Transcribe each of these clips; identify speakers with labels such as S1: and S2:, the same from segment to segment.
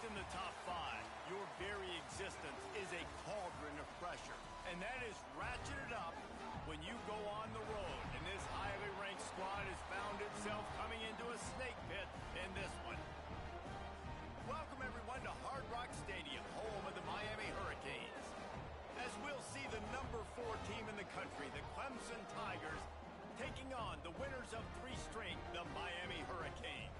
S1: in the top 5, your very existence is a cauldron of pressure. And that is ratcheted up when you go on the road. And this highly ranked squad has found itself coming into a snake pit in this one. Welcome, everyone, to Hard Rock Stadium, home of the Miami Hurricanes. As we'll see the number 4 team in the country, the Clemson Tigers, taking on the winners of 3 straight, the Miami Hurricanes.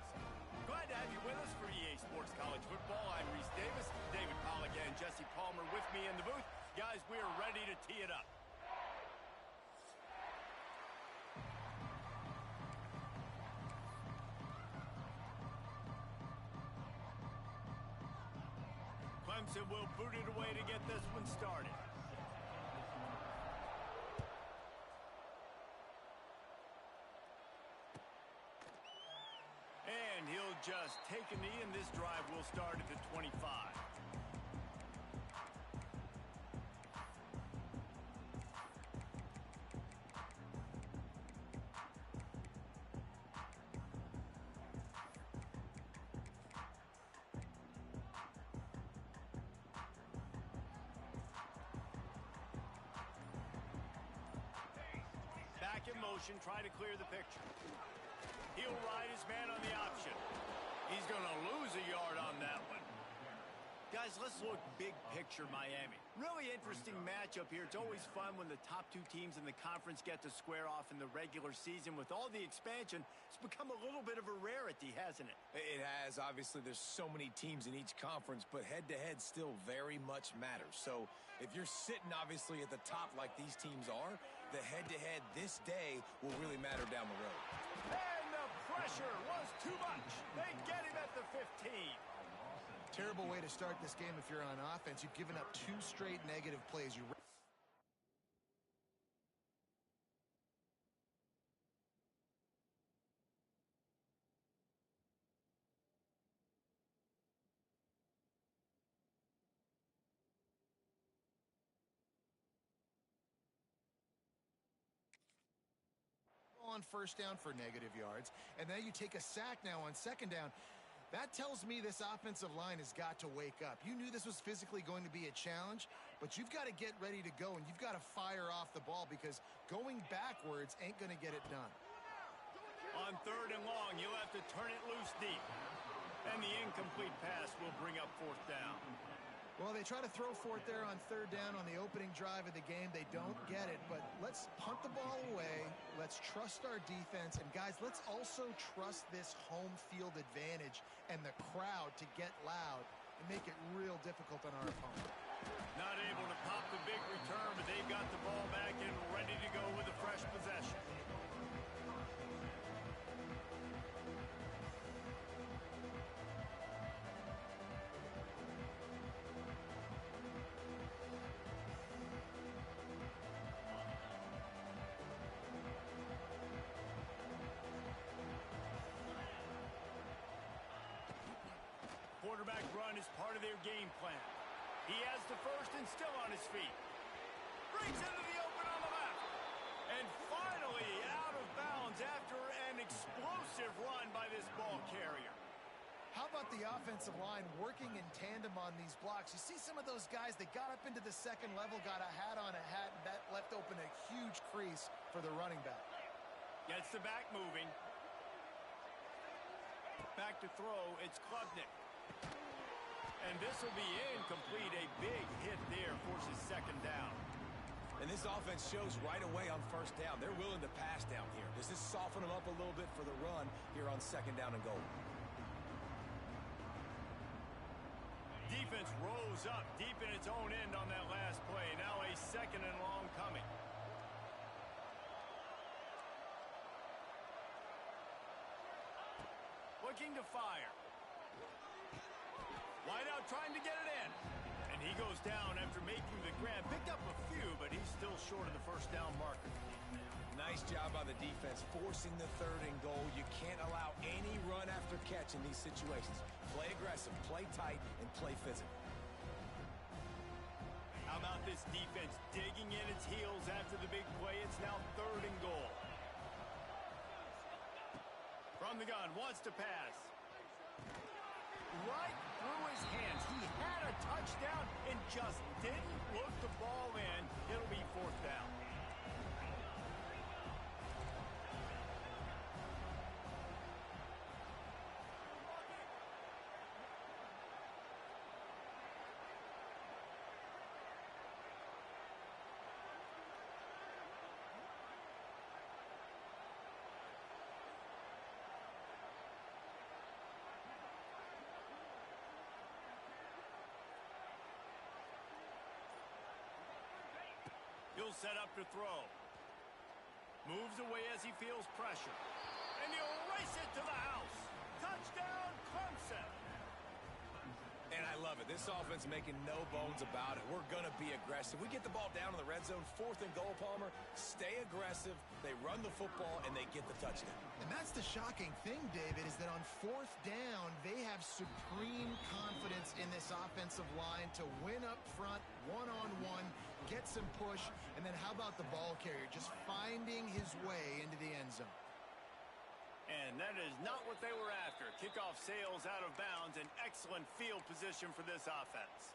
S1: Glad to have you with us for EA Sports College Football. I'm Reese Davis, David Pollack and Jesse Palmer with me in the booth. Guys, we are ready to tee it up. Clemson will boot it away to get this one started. And he'll just take a knee, and this drive will start at the 25. Back in motion, try to clear the picture. He'll ride his man on the option. He's going to lose a yard on that one. Guys, let's look big picture Miami. Really interesting matchup here. It's always fun when the top 2 teams in the conference get to square off in the regular season. With all the expansion, it's become a little bit of a rarity, hasn't it?
S2: It has. Obviously, there's so many teams in each conference, but head-to-head still very much matters. So if you're sitting, obviously, at the top like these teams are, the head-to-head this day will really matter down the road.
S1: And the pressure was too much. They get him at the 15.
S3: Terrible way to start this game if you're on offense. You've given up 2 straight negative plays. On first down for negative yards, and then you take a sack now on second down. That tells me this offensive line has got to wake up. You knew this was physically going to be a challenge, but you've got to get ready to go, and you've got to fire off the ball because going backwards ain't going to get it done.
S1: On 3rd and long, you'll have to turn it loose deep. And the incomplete pass will bring up 4th down.
S3: Well, they try to throw for it there on 3rd down on the opening drive of the game. They don't get it, but let's punt the ball away. Let's trust our defense. And, guys, let's also trust this home field advantage and the crowd to get loud and make it real difficult on our opponent.
S1: Not able to pop the big return, but they've got the ball back and ready to go with a fresh possession. Quarterback run is part of their game plan. He has the first and still on his feet. Brings into the open on the left. And finally out of bounds after an explosive run by this ball carrier.
S3: How about the offensive line working in tandem on these blocks? You see some of those guys, they got up into the second level, got a hat on a hat, and that left open a huge crease for the running back.
S1: Gets the back moving. Back to throw, it's Klubnik. And this will be incomplete. A big hit there forces 2nd down.
S2: And this offense shows right away on 1st down. They're willing to pass down here. Does this soften them up a little bit for the run here on 2nd down and goal?
S1: Defense rose up deep in its own end on that last play. Now a 2nd and long coming. Looking to fire. Wide out trying to get it in. And he goes down after making the grab. Picked up a few, but he's still short of the 1st down marker.
S2: Nice job by the defense forcing the 3rd and goal. You can't allow any run after catch in these situations. Play aggressive, play tight, and play physical.
S1: How about this defense digging in its heels after the big play? It's now 3rd and goal. From the gun, wants to pass. right through his hands. He had a touchdown and just didn't look the ball in. It'll be fourth down. He'll set up to throw. Moves away as he feels pressure. And he'll race it to the house. Touchdown, Clemson.
S2: And I love it. This offense making no bones about it. We're going to be aggressive. We get the ball down in the red zone, 4th and goal, Palmer. Stay aggressive. They run the football, and they get the touchdown.
S3: And that's the shocking thing, David, is that on 4th down, they have supreme confidence in this offensive line to win up front, one-on-one, get some push, and then how about the ball carrier just finding his way into the end zone?
S1: And that is not what they were after. Kickoff sails out of bounds. An excellent field position for this offense.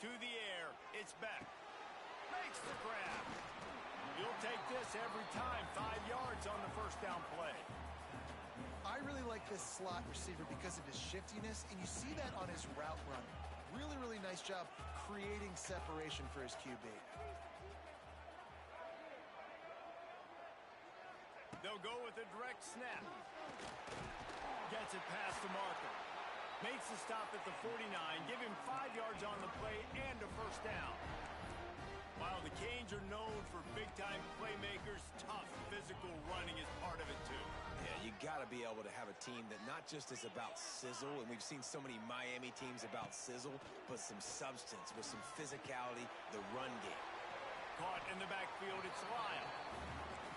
S1: To the air. It's back. Makes the grab. You'll take this every time. 5 yards on the first down play.
S3: I really like this slot receiver because of his shiftiness, and you see that on his route run. Really, really nice job creating separation for his QB.
S1: They'll go with a direct snap. Gets it past the marker. Makes the stop at the 49. Give him 5 yards on the play and a first down. While the Canes are known for big-time playmakers, tough physical running is part of it, too.
S2: Yeah, you got to be able to have a team that not just is about sizzle, and we've seen so many Miami teams about sizzle, but some substance with some physicality, the run game.
S1: Caught in the backfield, it's Lyle.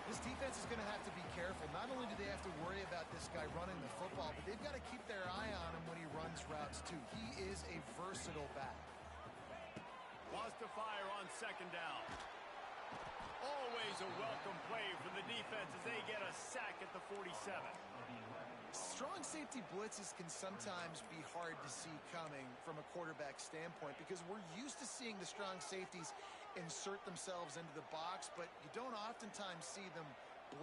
S3: This defense is going to have to be careful. Not only do they have to worry about this guy running the football, but they've got to keep their eye on him when he runs routes, too. He is a versatile back.
S1: Wants to fire on second down. Always a welcome play for the defense as they get a sack at the 47.
S3: Strong safety blitzes can sometimes be hard to see coming from a quarterback standpoint because we're used to seeing the strong safeties insert themselves into the box, but you don't oftentimes see them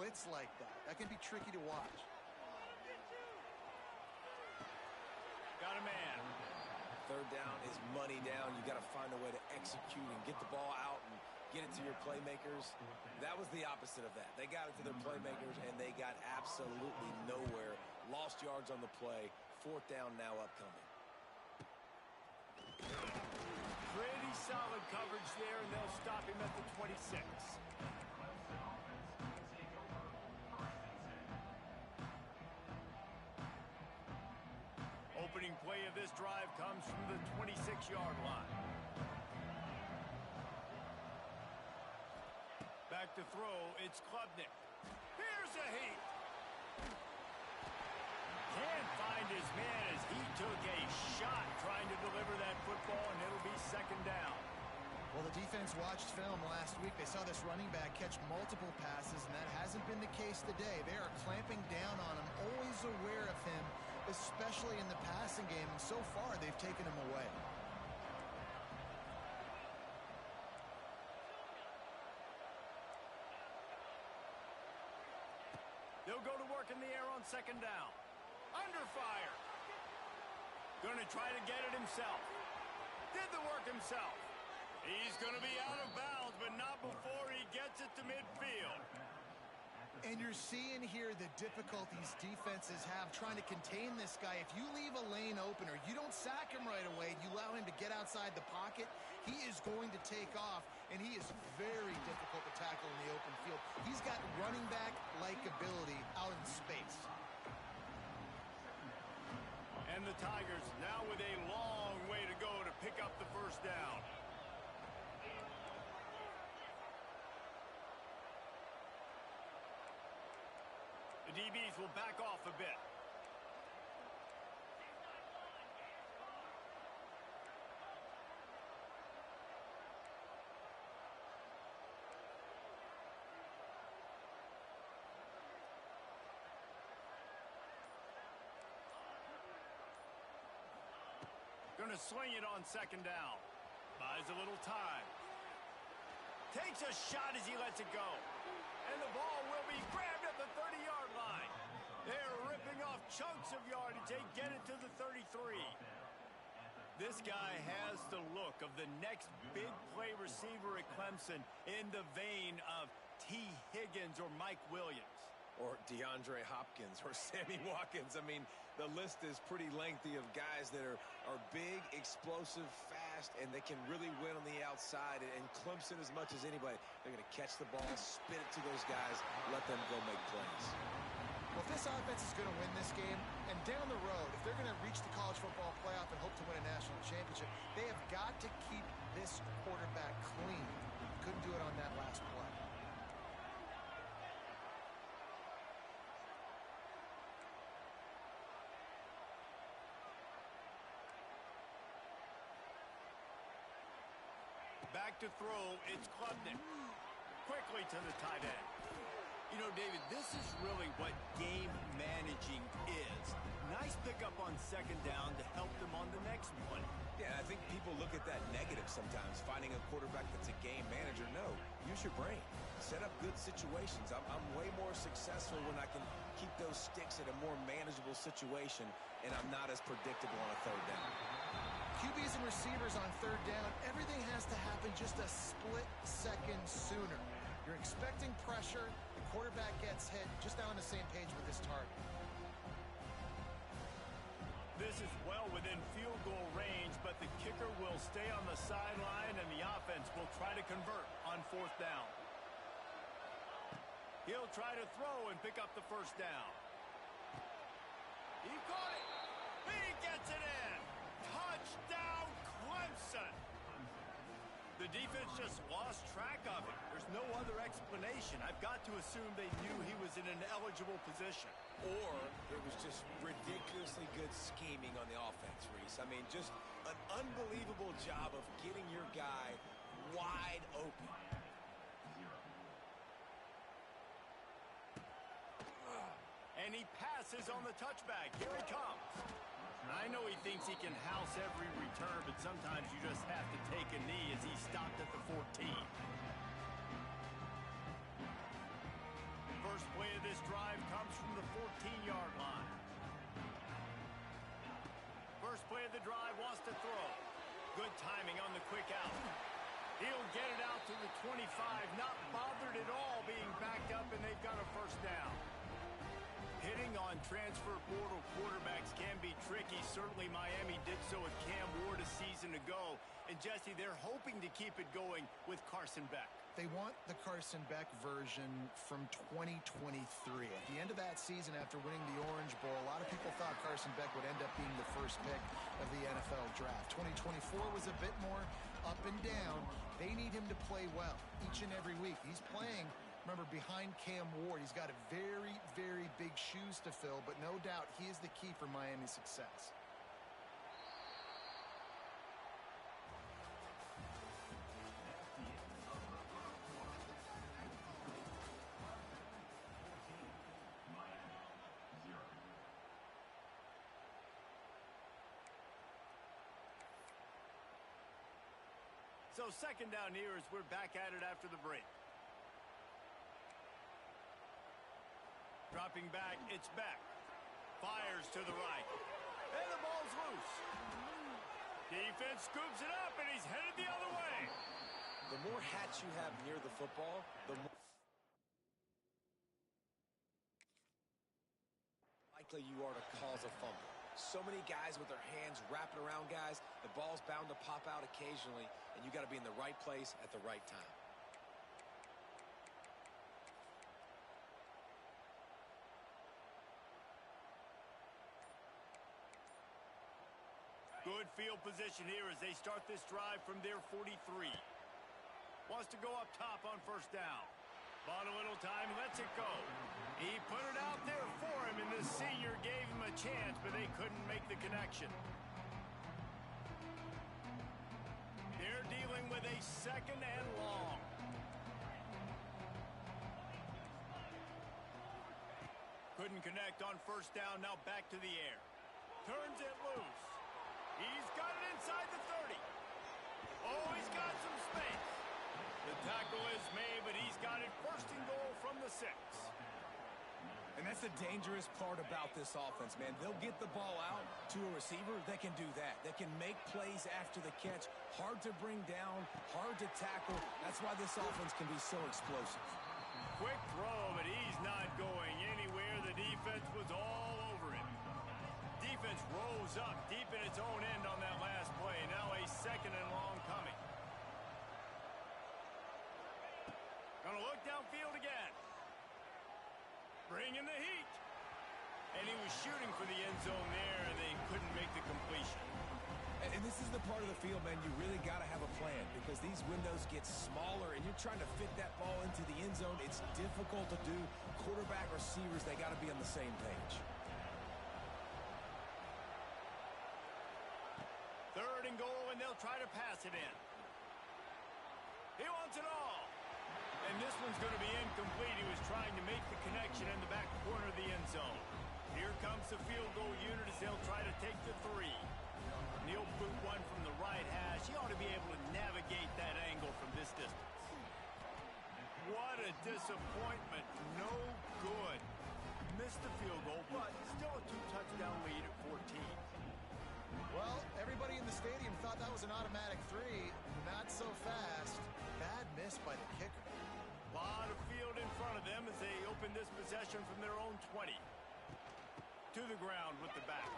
S3: blitz like that. That can be tricky to watch.
S1: Got a man.
S2: Third down is money down. You got to find a way to execute and get the ball out and get it to your playmakers. That was the opposite of that. They got it to their playmakers, and they got absolutely nowhere. Lost yards on the play. 4th down now upcoming.
S1: Pretty solid coverage there, and they'll stop him at the 26. Opening play of this drive comes from the 26-yard line. Back to throw, it's Klubnik. Here's a heat. Can't find his man as he took a shot trying to deliver that football, and it'll be second down.
S3: Well, the defense watched film last week. They saw this running back catch multiple passes, and that hasn't been the case today. They are clamping down on him, always aware of him, especially in the passing game, and so far they've taken him away.
S1: They'll go to work in the air on second down. Under fire. Gonna try to get it himself. Did the work himself. He's gonna be out of bounds, but not before he gets it to midfield.
S3: And you're seeing here the difficulties defenses have trying to contain this guy. If you leave a lane open or you don't sack him right away, you allow him to get outside the pocket, he is going to take off, and he is very difficult to tackle in the open field. He's got running back-like ability out in space.
S1: And the Tigers now with a long way to go to pick up the first down. The DBs will back off a bit. Going to sling it on second down. Buys a little time. Takes a shot as he lets it go. And the ball will be grabbed at the 30-yard line. They're ripping off chunks of yardage. They get it to the 33. This guy has the look of the next big play receiver at Clemson in the vein of T. Higgins or Mike Williams.
S2: Or DeAndre Hopkins or Sammy Watkins. I mean, the list is pretty lengthy of guys that are big, explosive, fast, and they can really win on the outside. And Clemson, as much as anybody, they're going to catch the ball, spin it to those guys, let them go make plays.
S3: Well, if this offense is going to win this game, and down the road, if they're going to reach the college football playoff and hope to win a national championship, they have got to keep this quarterback clean. Couldn't do it on that last play.
S1: Back to throw, it's Klubnik. Quickly to the tight end. You know, David, this is really what game managing is. Nice pickup on second down to help them on the next one.
S2: Yeah, I think people look at that negative sometimes, finding a quarterback that's a game manager. No, use your brain. Set up good situations. I'm way more successful when I can keep those sticks at a more manageable situation, and I'm not as predictable on a third down.
S3: QBs and receivers on third down, everything has to happen just a split second sooner. You're expecting pressure, the quarterback gets hit, just now on the same page with his target.
S1: This is well within field goal range, but the kicker will stay on the sideline, and the offense will try to convert on fourth down. He'll try to throw and pick up the first down. He caught it. He gets it in. Touchdown, Clemson. The defense just lost track of it. There's no other explanation. I've got to assume they knew he was in an eligible position.
S2: Or it was just ridiculously good scheming on the offense, Reese. I mean, just an unbelievable job of getting your guy wide open.
S1: And he passes on the touchback. Here he comes. I know he thinks he can house every return, but sometimes you just have to take a knee as he stopped at the 14. First play of this drive comes from the 14-yard line. First play of the drive wants to throw. Good timing on the quick out. He'll get it out to the 25, not bothered at all being backed up, and they've got a first down. Hitting on transfer portal quarterbacks can be tricky. Certainly Miami did so with Cam Ward a season ago. And Jesse, they're hoping to keep it going with Carson Beck.
S3: They want the Carson Beck version from 2023. At the end of that season, after winning the Orange Bowl, a lot of people thought Carson Beck would end up being the first pick of the NFL draft. 2024 was a bit more up and down. They need him to play well each and every week. He's playing, remember, behind Cam Ward. He's got a very, very big shoes to fill, but no doubt he is the key for Miami's success.
S1: So second down here as we're back at it after the break. Dropping back, it's Beck. Fires to the right. And the ball's loose. Defense scoops it up, and he's headed the other way.
S2: The more hats you have near the football, the more likely you are to cause a fumble. So many guys with their hands wrapping around guys, the ball's bound to pop out occasionally, and you got to be in the right place at the right time.
S1: Good field position here as they start this drive from their 43. Wants to go up top on first down. Bought a little time, lets it go. He put it out there for him, and the senior gave him a chance, but they couldn't make the connection. They're dealing with a second and long. Couldn't connect on first down, now back to the air. Turns it loose. He's got it inside the 30. Oh, he's got some space. The tackle is made, but he's got it first and goal from the 6.
S2: And that's the dangerous part about this offense, man. They'll get the ball out to a receiver. They can do that. They can make plays after the catch. Hard to bring down, hard to tackle. That's why this offense can be so explosive.
S1: Quick throw, but he's not going anywhere. The defense was all over him. Defense rose up deep in its own end on that last play. Now a second and long coming. Gonna look downfield again. Bringing the heat. And he was shooting for the end zone there, and they couldn't make the completion.
S2: And this is the part of the field, man, you really got to have a plan because these windows get smaller and you're trying to fit that ball into the end zone. It's difficult to do. Quarterback, receivers, they got to be on the same page.
S1: Third and goal, and they'll try to pass it in. He wants it all. And this one's going to be incomplete. He was trying to make the connection in the back corner of the end zone. Here comes the field goal unit as they'll try to take the 3. He'll boot one from the right hash. He ought to be able to navigate that angle from this distance. What a disappointment. No good. Missed the field goal, but still a 2-touchdown lead at 14.
S3: Well, everybody in the stadium thought that was an automatic 3. Not so fast. Bad miss by the kicker.
S1: Lot of field in front of them as they open this possession from their own 20. To the ground with the back.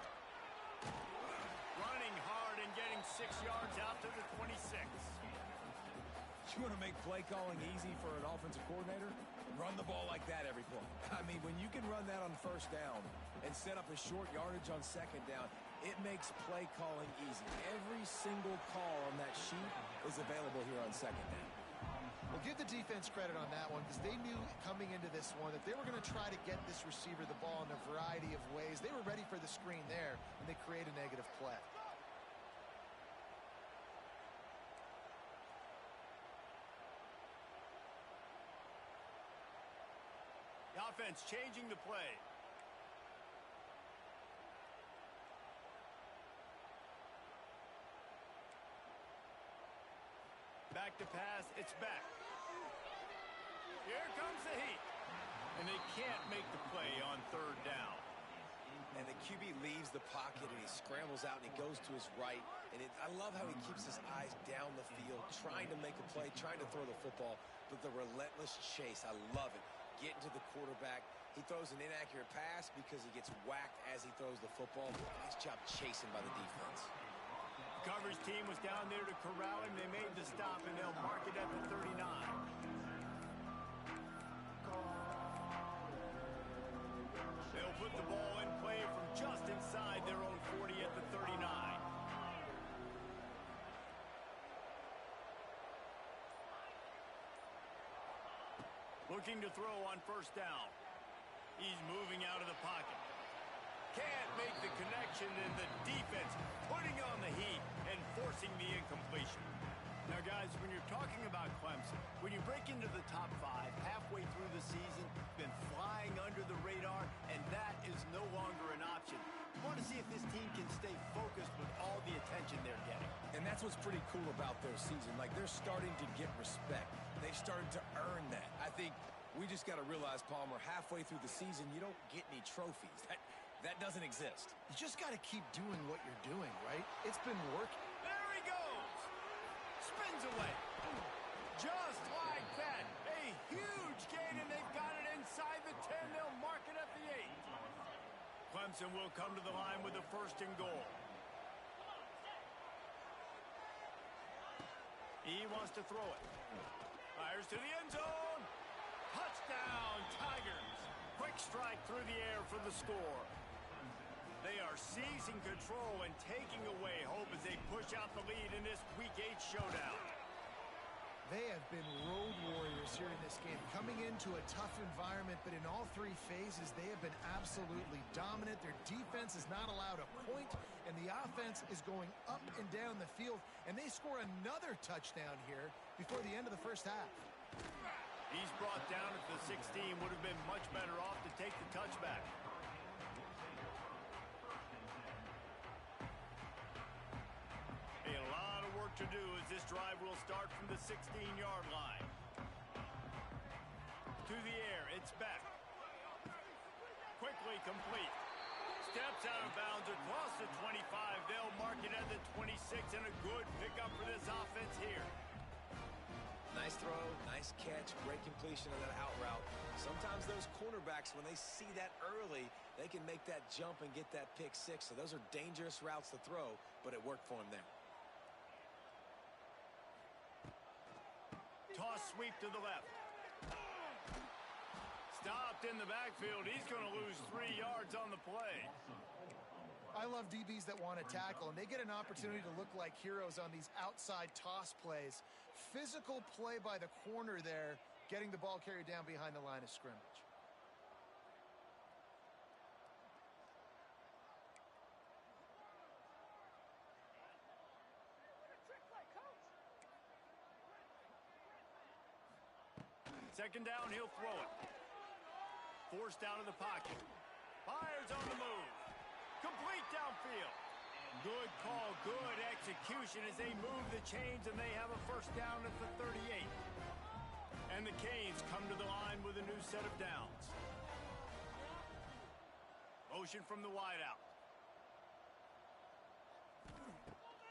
S1: Running hard and getting 6 yards out to the 26.
S2: You want to make play calling easy for an offensive coordinator? Run the ball like that every play. I mean, when you can run that on first down and set up a short yardage on second down, it makes play calling easy. Every single call on that sheet is available here on second down.
S3: Well, give the defense credit on that one because they knew coming into this one that they were going to try to get this receiver the ball in a variety of ways. They were ready for the screen there, and they create a negative play.
S1: The offense changing the play. Back to pass, it's back. Here comes the heat. And they can't make the play on third down.
S2: And the QB leaves the pocket and he scrambles out and he goes to his right. And I love how he keeps his eyes down the field, trying to make a play, trying to throw the football. But the relentless chase, I love it. Getting to the quarterback. He throws an inaccurate pass because he gets whacked as he throws the football. Nice job chasing by the defense.
S1: Coverage team was down there to corral him. They made the stop, and they'll mark it at the 39. They'll put the ball in play from just inside their own 40 at the 39. Looking to throw on first down. He's moving out of the pocket. Can't make the connection, and the defense putting on the heat and forcing the incompletion. Now, guys, when you're talking about Clemson, when you break into the top 5 halfway through the season, been flying under the radar, and that is no longer an option. You want to see if this team can stay focused with all the attention they're getting.
S2: And that's what's pretty cool about their season. Like, they're starting to get respect. They've started to earn that. I think we just got to realize, Palmer, halfway through the season, you don't get any trophies. That doesn't exist.
S3: You just got to keep doing what you're doing, right? It's been working.
S1: There he goes. Spins away. Just like that. A huge gain, and they've got it inside the 10. They'll mark it at the 8. Clemson will come to the line with a first and goal. He wants to throw it. Fires to the end zone. Touchdown, Tigers. Quick strike through the air for the score. They are seizing control and taking away hope as they push out the lead in this Week 8 showdown.
S3: They have been road warriors here in this game, coming into a tough environment, but in all 3 phases, they have been absolutely dominant. Their defense is not allowed a point, and the offense is going up and down the field, and they score another touchdown here before the end of the first half.
S1: He's brought down at the 16, would have been much better off to take the touchback. to do as this drive will start from the 16-yard line. To the air, it's back. Quickly complete. Steps out of bounds across the 25. They'll mark it at the 26, and a good pickup for this offense here.
S2: Nice throw, nice catch, great completion of that out route. Sometimes those cornerbacks, when they see that early, they can make that jump and get that pick six. So those are dangerous routes to throw, but it worked for him there.
S1: Toss sweep to the left. Stopped in the backfield. He's going to lose 3 yards on the play.
S3: I love DBs that want to tackle, and they get an opportunity to look like heroes on these outside toss plays. Physical play by the corner there, getting the ball carried down behind the line of scrimmage.
S1: Second down, he'll throw it. Forced out of the pocket. Fires on the move. Complete downfield. Good call, good execution as they move the chains, and they have a first down at the 38. And the Canes come to the line with a new set of downs. Motion from the wideout.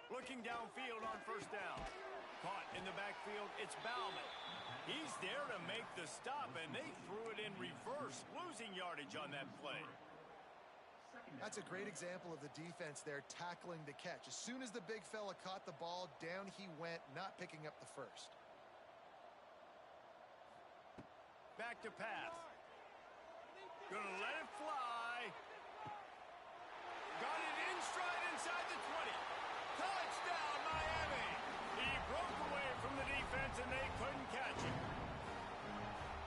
S1: Looking downfield on first down. Caught in the backfield, it's Bauman. He's there to make the stop, and they threw it in reverse, losing yardage on that play.
S3: That's a great example of the defense there tackling the catch. As soon as the big fella caught the ball, down he went, not picking up the first.
S1: Back to pass. Gonna let it fly. Got it in stride inside the 20. Touchdown, Miami. He broke away from the defense, and they couldn't catch him.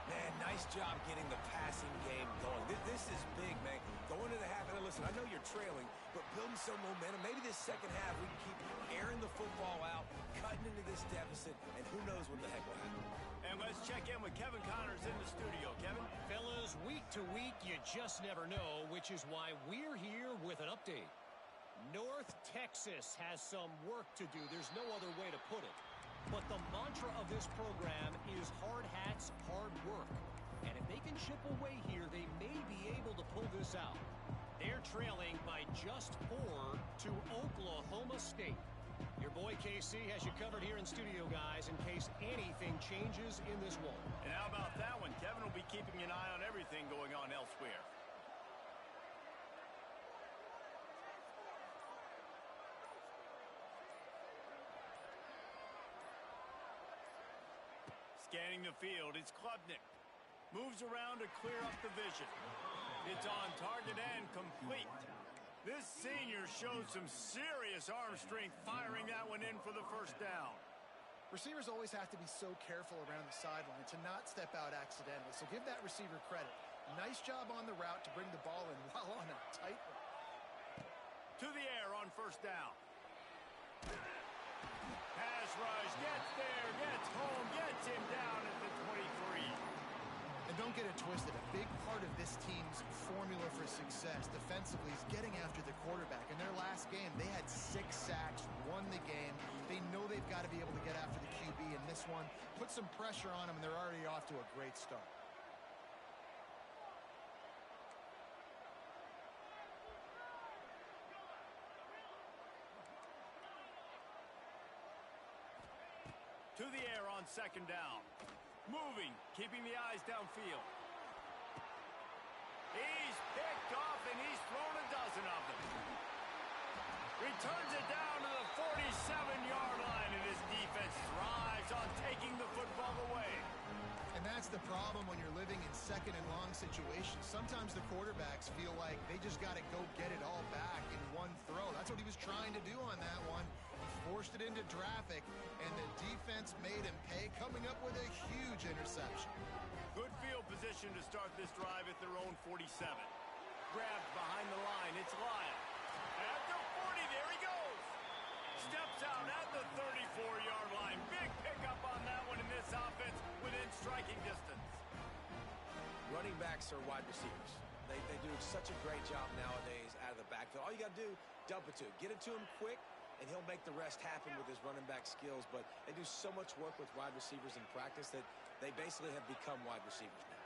S2: Man, nice job getting the passing game going. This is big, man. Going to the half, and listen, I know you're trailing, but building some momentum. Maybe this second half we can keep airing the football out, cutting into this deficit, and who knows what the heck will happen.
S1: And let's check in with Kevin Connors in the studio. Kevin?
S4: Fellas, week to week, you just never know, which is why we're here with an update. North Texas has some work to do. There's no other way to put it. But the mantra of this program is hard hats, hard work. And if they can chip away here, they may be able to pull this out. They're trailing by just 4 to Oklahoma State. Your boy KC has you covered here in studio, guys, in case anything changes in this one.
S1: And how about that one? Kevin will be keeping an eye on everything going on elsewhere. Scanning the field, it's Klubnik. Moves around to clear up the vision. It's on target and complete. This senior shows some serious arm strength, firing that one in for the first down.
S3: Receivers always have to be so careful around the sideline to not step out accidentally, so give that receiver credit. Nice job on the route to bring the ball in while on a tight one.
S1: To the air on first down. Pass rush, gets there, gets home, gets him down at the 23.
S3: And don't get it twisted. A big part of this team's formula for success defensively is getting after the quarterback. In their last game, they had 6 sacks, won the game. They know they've got to be able to get after the QB in this one. Put some pressure on them, and they're already off to a great start.
S1: To the air on second down. Moving, keeping the eyes downfield. He's picked off, and he's thrown a dozen of them. Returns it down to the 47-yard line, and his defense thrives on taking the football away.
S3: And that's the problem when you're living in second and long situations. Sometimes the quarterbacks feel like they just got to go get it all back in one throw. That's what he was trying to do on that one. He forced it into traffic, and the defense made him pay, coming up with a huge interception.
S1: Good field position to start this drive at their own 47. Grabbed behind the line, it's Lyle. At the 40, there he goes. Steps out at the 34-yard line. Big pickup on that one in this offense within striking distance.
S2: Running backs are wide receivers. They do such a great job nowadays out of the backfield. All you got to do, dump it to him. Get it to him quick and he'll make the rest happen with his running back skills. But they do so much work with wide receivers in practice that they basically have become wide receivers now.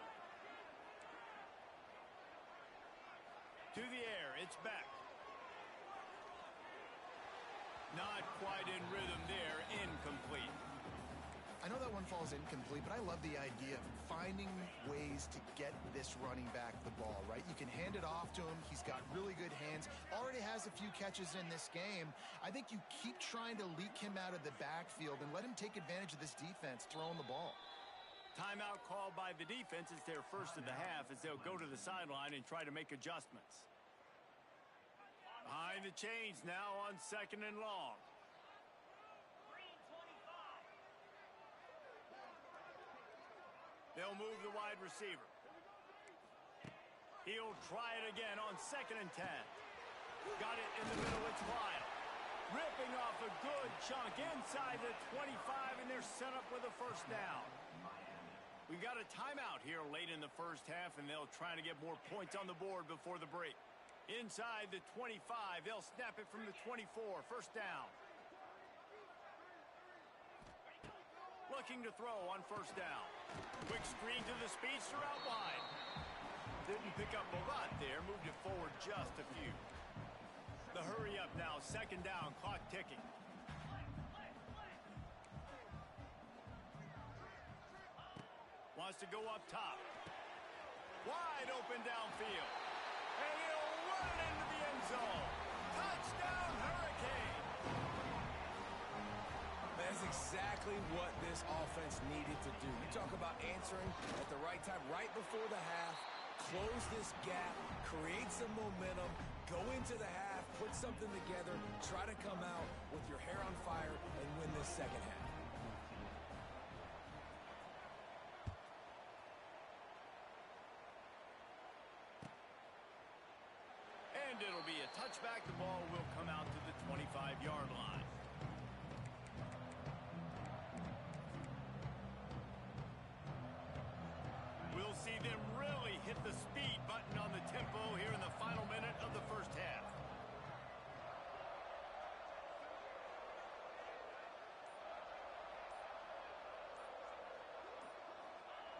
S1: To the air, it's back. Not quite in rhythm there, incomplete.
S3: I know that one falls incomplete, but I love the idea of finding ways to get this running back the ball, right? You can hand it off to him. He's got really good hands. Already has a few catches in this game. I think you keep trying to leak him out of the backfield and let him take advantage of this defense throwing the ball.
S1: Timeout called by the defense. It's their first of the half as they'll go to the sideline and try to make adjustments. Behind the chains now on 2nd and long. They'll move the wide receiver. He'll try it again on 2nd and 10. Got it in the middle. It's Lyle. Ripping off a good chunk inside the 25, and they're set up with a first down. We've got a timeout here late in the first half, and they'll try to get more points on the board before the break. Inside the 25, they'll snap it from the 24. First down. Looking to throw on first down. Quick screen to the speedster out wide. Didn't pick up a lot there. Moved it forward just a few. The hurry up now. 2nd down. Clock ticking. Wants to go up top. Wide open downfield. And he'll run it into the end zone. Touchdown, Hurricane.
S2: That's exactly what this offense needed to do. You talk about answering at the right time, right before the half, close this gap, create some momentum, go into the half, put something together, try to come out with your hair on fire and win this second half.
S1: And it'll be a touchback. The ball will come out to the 25-yard line. We'll see them really hit the speed button on the tempo here in the final minute of the first half.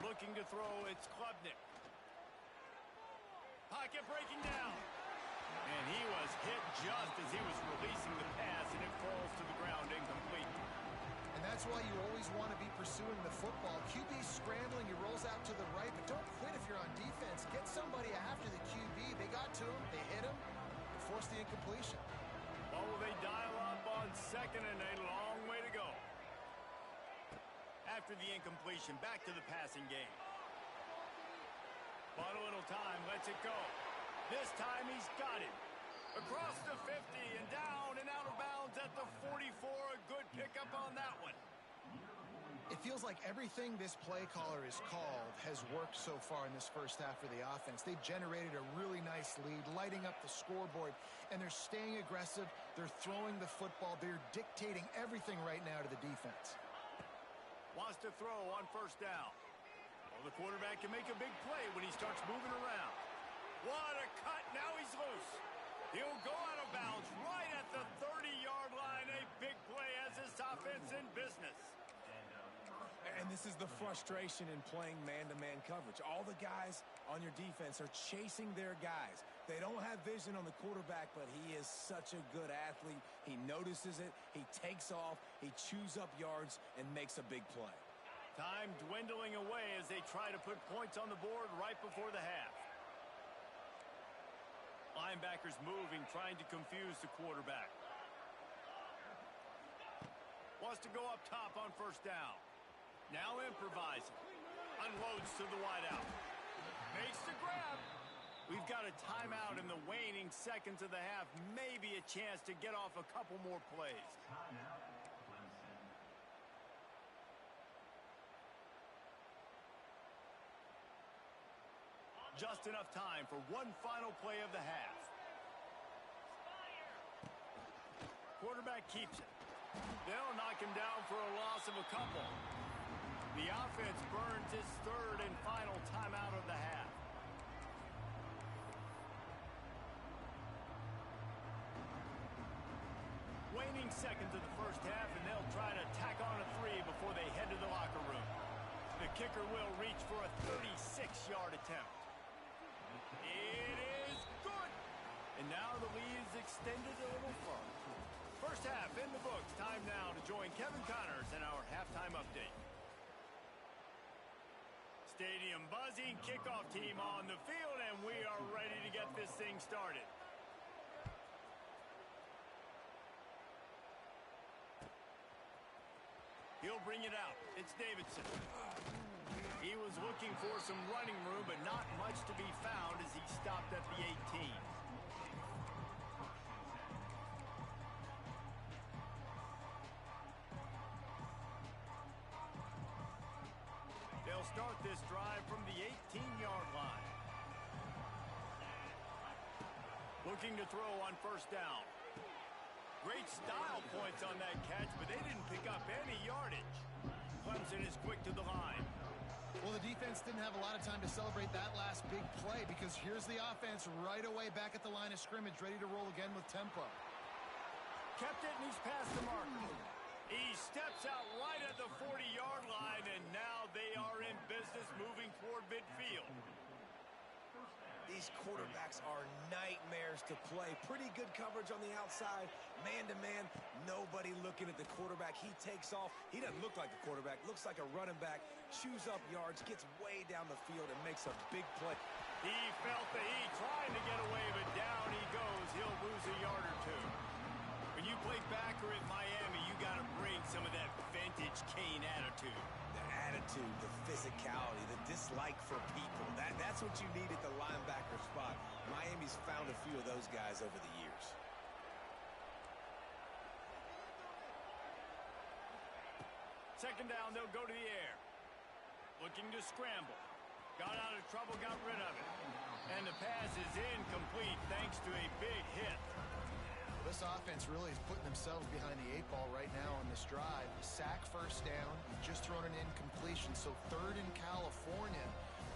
S1: Looking to throw, it's Klubnik. Pocket breaking down. And he was hit just as he was releasing the pass, and it falls to the ground incomplete.
S3: And that's why you always want to be pursuing the football. QB scrambling, he rolls out to the right, but don't quit if you're on defense. Get somebody after the QB. They got to him, they hit him, and forced the incompletion.
S1: Oh, they dial up on 2nd and a long way to go. After the incompletion, back to the passing game. Bought a little time, lets it go. This time he's got it. Across the 50 and down and out of bounds at the 44. A good pickup on that one.
S3: It feels like everything this play caller has called has worked so far in this first half for the offense. They've generated a really nice lead, lighting up the scoreboard, and they're staying aggressive. They're throwing the football. They're dictating everything right now to the defense.
S1: Wants to throw on first down. Well, the quarterback can make a big play when he starts moving around. What a cut. Now he's loose. He'll go out of bounds right at the 30-yard line. A big play as this offense in business.
S2: And this is the frustration in playing man-to-man coverage. All the guys on your defense are chasing their guys. They don't have vision on the quarterback, but he is such a good athlete. He notices it. He takes off. He chews up yards and makes a big play.
S1: Time dwindling away as they try to put points on the board right before the half. Linebackers moving, trying to confuse the quarterback. Wants to go up top on first down. Now improvising. Unloads to the wideout. Makes the grab. We've got a timeout in the waning seconds of the half. Maybe a chance to get off a couple more plays. Just enough time for one final play of the half. Quarterback keeps it. They'll knock him down for a loss of a couple. The offense burns its third and final timeout of the half. Waning opening seconds of the first half, and they'll try to tack on a 3 before they head to the locker room. The kicker will reach for a 36-yard attempt. It is good. And now the lead is extended a little further. First half in the books. Time now to join Kevin Connors in our halftime update. Stadium buzzing, kickoff team on the field, and we are ready to get this thing started. He'll bring it out. It's Davidson. He was looking for some running room, but not much to be found as he stopped at the 18. They'll start this drive from the 18-yard line. Looking to throw on first down. Great style points on that catch, but they didn't pick up any yardage. Clemson is quick to the line.
S3: Well, the defense didn't have a lot of time to celebrate that last big play because here's the offense right away back at the line of scrimmage, ready to roll again with tempo.
S1: Kept it, and he's past the mark. He steps out right at the 40-yard line, and now they are in business moving toward midfield.
S2: These quarterbacks are nightmares to play. Pretty good coverage on the outside. Man-to-man, nobody looking at the quarterback. He takes off. He doesn't look like the quarterback. Looks like a running back. Chews up yards, gets way down the field, and makes a big play.
S1: He felt the heat, trying to get away, but down he goes. He'll lose a yard or two. When you play backer at Miami, you got to bring some of that vintage Kane attitude.
S2: The attitude, the physicality, the dislike for people. That's what you need at the linebacker spot. Miami's found a few of those guys over the years.
S1: Second down, they'll go to the air. Looking to scramble. Got out of trouble, got rid of it. And the pass is incomplete thanks to a big hit.
S3: This offense really is putting themselves behind the 8 ball right now on this drive. Sack first down, just thrown an incompletion, so third in California.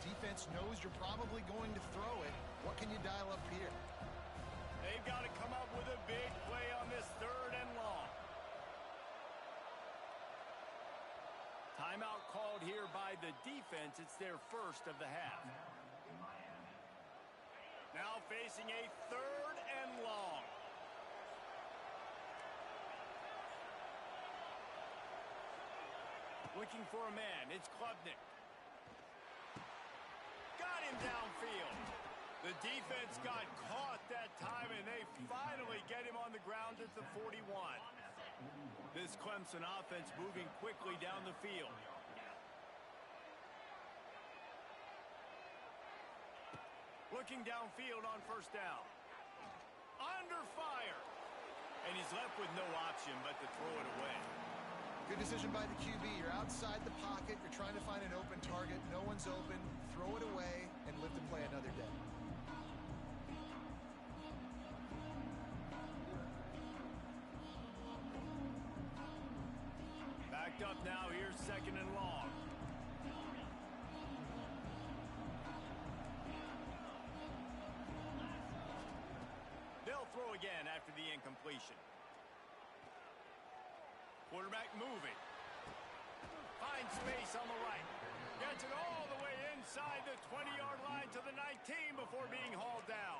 S3: Defense knows you're probably going to throw it. What can you dial up here?
S1: They've got to come up with a big play on this third and long. Timeout called here by the defense. It's their first of the half. Now facing a third and long. Looking for a man. It's Klubnik. Got him downfield. The defense got caught that time, and they finally get him on the ground at the 41. This Clemson offense moving quickly down the field. Looking downfield on first down. Under fire. And he's left with no option but to throw it away.
S3: Good decision by the QB. You're outside the pocket. You're trying to find an open target. No one's open. Throw it away and live to play another day.
S1: Backed up now. Here's second and long. They'll throw again after the incompletion. Quarterback moving. Finds space on the right. Gets it all the way inside the 20-yard line to the 19 before being hauled down.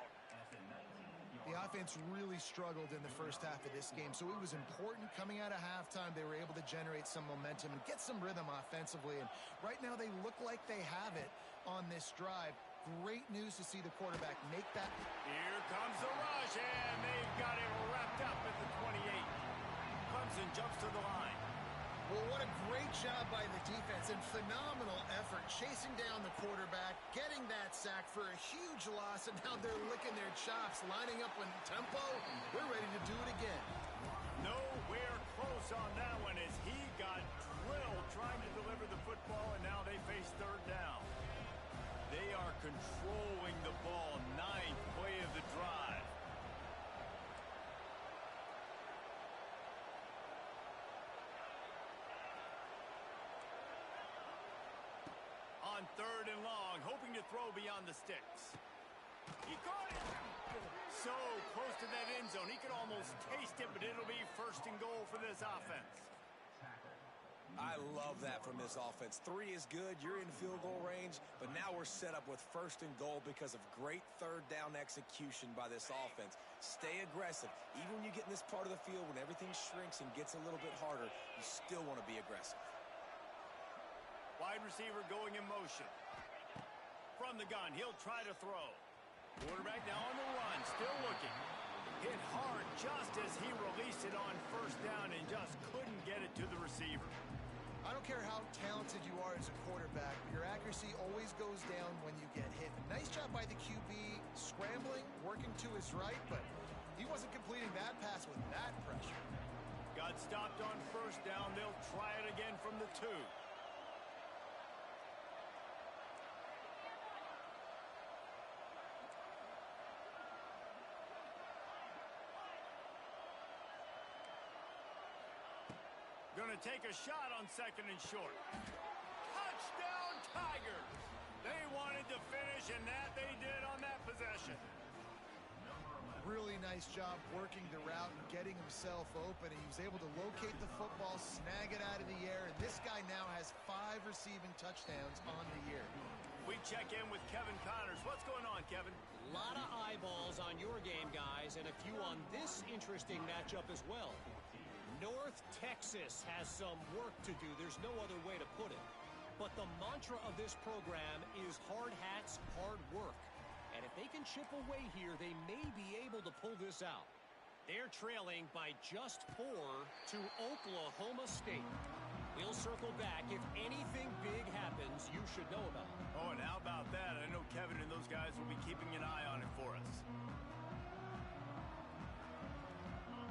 S3: The offense really struggled in the first half of this game, so it was important coming out of halftime. They were able to generate some momentum and get some rhythm offensively, and right now they look like they have it on this drive. Great news to see the quarterback make that.
S1: Here comes the rush, and they've got it wrapped up at the 28. Clemson jumps to the line.
S3: Well, what a great job by the defense and phenomenal effort chasing down the quarterback, getting that sack for a huge loss, and now they're licking their chops, lining up in tempo. We're ready to do it again.
S1: Nowhere close on that one as he got drilled trying to deliver the football, and now they face third down. They are controlling the ball. Ninth play of the drive. On third and long, hoping to throw beyond the sticks. He caught it! So close to to that end zone. He could almost taste it, but it'll be first and goal for this offense.
S2: I love that from this offense. 3 is good. You're in field goal range, but now we're set up with first and goal because of great third down execution by this offense. Stay aggressive. Even when you get in this part of the field, when everything shrinks and gets a little bit harder, you still want to be aggressive.
S1: Wide receiver going in motion. From the gun, he'll try to throw. Quarterback now on the run, still looking. Hit hard just as he released it on first down and just couldn't get it to the receiver.
S3: I don't care how talented you are as a quarterback, but your accuracy always goes down when you get hit. Nice job by the QB, scrambling, working to his right, but he wasn't completing that pass with that pressure.
S1: Got stopped on first down. They'll try it again from the 2. Going to take a shot on second and short. Touchdown, Tigers! They wanted to finish, and that they did on that possession.
S3: Really nice job working the route and getting himself open. He was able to locate the football, snag it out of the air, and this guy now has 5 receiving touchdowns on the year.
S1: We check in with Kevin Connors. What's going on, Kevin?
S4: A lot of eyeballs on your game, guys, and a few on this interesting matchup as well. North Texas has some work to do. There's no other way to put it. But the mantra of this program is hard hats, hard work. And if they can chip away here, they may be able to pull this out. They're trailing by just 4 to Oklahoma State. We'll circle back. If anything big happens, you should know about it.
S1: Oh, and how about that? I know Kevin and those guys will be keeping an eye on it for us.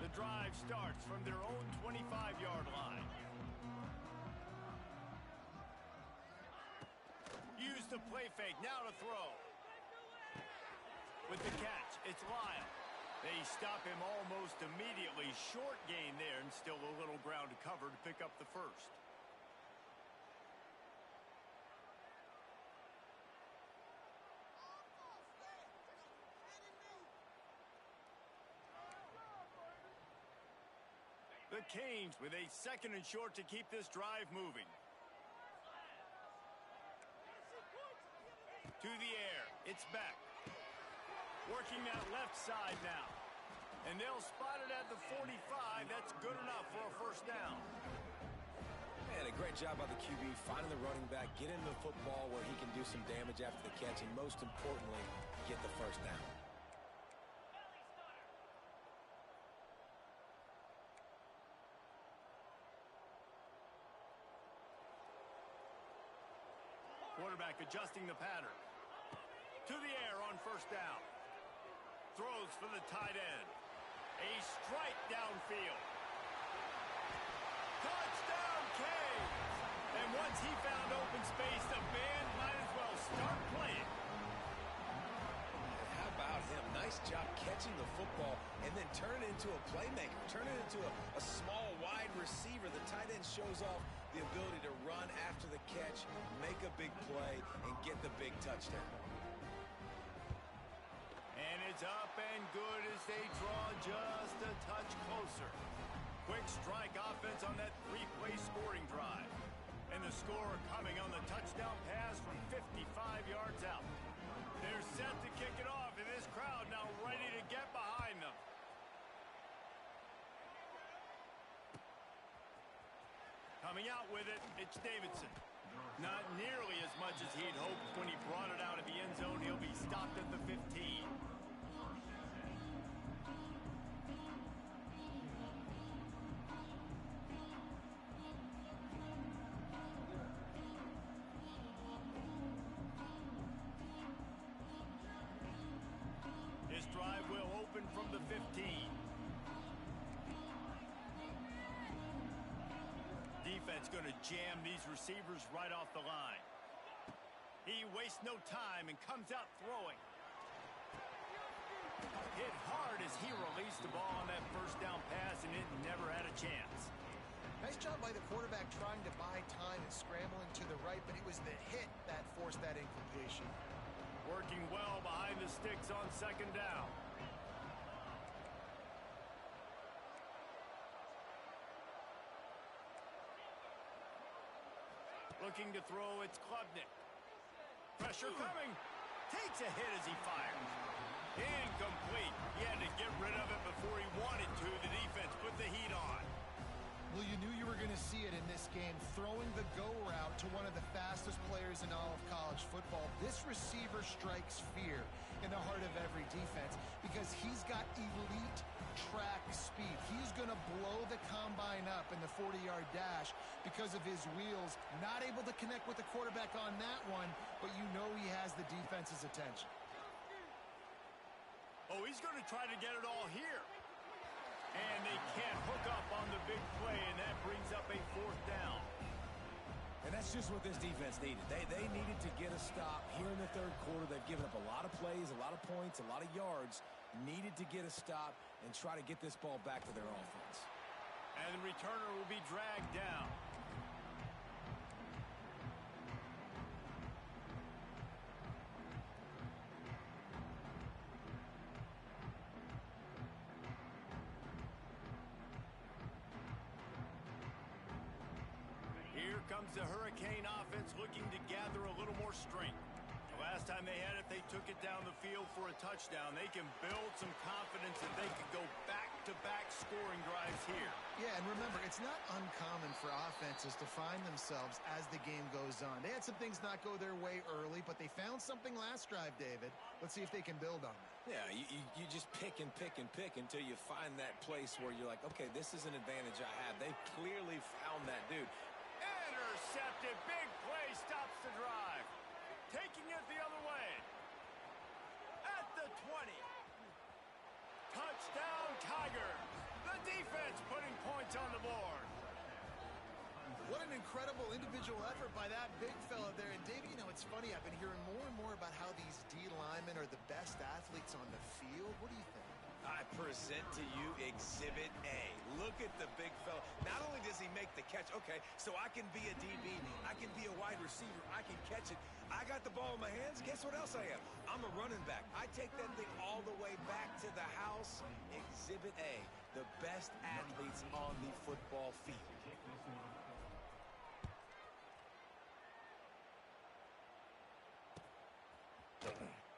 S1: The drive starts from their own 25-yard line. Use the play fake, now to throw. With the catch, it's Lyle. They stop him almost immediately. Short gain there, and still a little ground to cover to pick up the first. The Canes with a second and short to keep this drive moving. To the air, it's Beck. Working that left side now. And they'll spot it at the 45. That's good enough for a first down.
S2: Man, a great job by the QB finding the running back, get into the football where he can do some damage after the catch, and most importantly, get the first down.
S1: Quarterback adjusting the pattern. To the air on first down. Throws for the tight end. A strike downfield. Touchdown, Canes! And once he found open space, the band might as well start playing.
S2: How about him? Nice job catching the football and then turn it into a playmaker. Turn it into a small, wide receiver. The tight end shows off the ability to run after the catch, make a big play, and get the big touchdown.
S1: And it's up and good as they draw just a touch closer. Quick strike offense on that 3-play scoring drive. And the score coming on the touchdown pass from 55 yards out. They're set to kick it off, and this crowd now ready to get behind them. Coming out with it, it's Davidson. Not nearly as much as he'd hoped when he brought it out of the end zone. He'll be stopped at the 15. This drive will open from the 15. Defense going to jam these receivers right off the line. He wastes no time and comes out throwing. Hit hard as he released the ball on that first down pass, and it never had a chance.
S3: Nice job by the quarterback trying to buy time and scrambling to the right, but it was the hit that forced that incompletion.
S1: Working well behind the sticks on second down. Looking to throw, it's Klubnik. Pressure coming. Takes a hit as he fires. Incomplete. He had to get rid of it before he wanted to. The defense put the heat on.
S3: Well, you knew you were going to see it in this game, throwing the go route to one of the fastest players in all of college football. This receiver strikes fear in the heart of every defense because he's got elite track speed. He's going to blow the combine up in the 40-yard dash because of his wheels. Not able to connect with the quarterback on that one, but you know he has the defense's attention.
S1: Oh, he's going to try to get it all here. And they can't hook up on the big play, and that brings up a fourth down.
S2: And that's just what this defense needed. They needed to get a stop here in the third quarter. They've given up a lot of plays, a lot of points, a lot of yards. Needed to get a stop and try to get this ball back to their offense.
S1: And the returner will be dragged down. Here comes the Hurricane offense looking to gather a little more strength. The last time they had it, they took it down the field for a touchdown. They can build some confidence that they could go back-to-back scoring drives here.
S3: Yeah, and remember, it's not uncommon for offenses to find themselves as the game goes on. They had some things not go their way early, but they found something last drive, David. Let's see if they can build on that.
S2: Yeah, you just pick and pick and pick until you find that place where you're like, okay, this is an advantage I have. They clearly found that dude.
S1: Intercepted. Big play stops the drive. Taking it the other way. At the 20. Touchdown, Tigers. The defense putting points on the board.
S3: What an incredible individual effort by that big fella there. And, Dave, you know, it's funny. I've been hearing more and more about how these D linemen are the best athletes on the field. What do you think?
S2: I present to you Exhibit A. Look at the big fella. Not only does he make the catch, okay, so I can be a DB, I can be a wide receiver, I can catch it. I got the ball in my hands. Guess what else I am? I'm a running back. I take that thing all the way back to the house. Exhibit A, the best athletes on the football field.